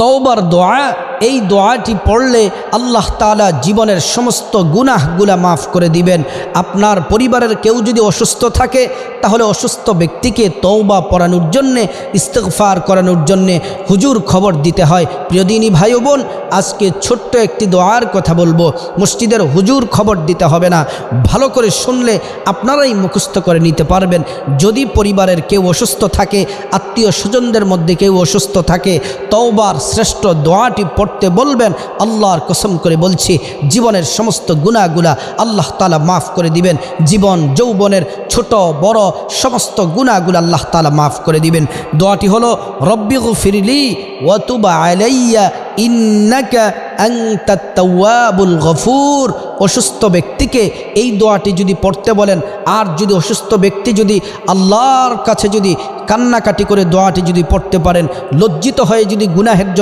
তওবার দোয়া, এই দোয়াটি পড়লে আল্লাহ তাআলা জীবনের সমস্ত গুনাহগুলা মাফ করে দিবেন। আপনার পরিবারের কেউ যদি অসুস্থ থাকে তাহলে অসুস্থ ব্যক্তিকে তওবা পড়ানোর জন্যে, ইস্তিগফার করানোর জন্যে হুজুর খবর দিতে হয়। প্রিয় দিনী ভাই ও বোন, আজকে ছোট্ট একটি দোয়ার কথা বলবো। মসজিদের হুজুর খবর দিতে হবে না, ভালো করে শুনলে আপনারাই মুখস্থ করে নিতে পারবেন। যদি পরিবারের কেউ অসুস্থ থাকে, আত্মীয় স্বজনদের মধ্যে কেউ অসুস্থ থাকে, তওবার শ্রেষ্ঠ দোয়াটি পড়তে বলবেন। আল্লাহর কসম করে বলছি, জীবনের সমস্ত গুনাহগুলা আল্লাহ তাআলা মাফ করে দিবেন। জীবন যৌবনের ছোট বড় সমস্ত গুনাহগুলা আল্লাহ তাআলা মাফ করে দিবেন। দোয়াটি হলো রব্বিগফিরলি ওয়া তুব আলাইয়া ইন্নাকা আনতাত তাওয়াবুল গফুর। অসুস্থ ব্যক্তিকে এই দোয়াটি যদি পড়তে বলেন, আর যদি অসুস্থ ব্যক্তি যদি আল্লাহর কাছে যদি কান্নাকাটি করে দোয়াটি যদি পড়তে পারেন, লজ্জিত হয়ে যদি গুনাহের জন্য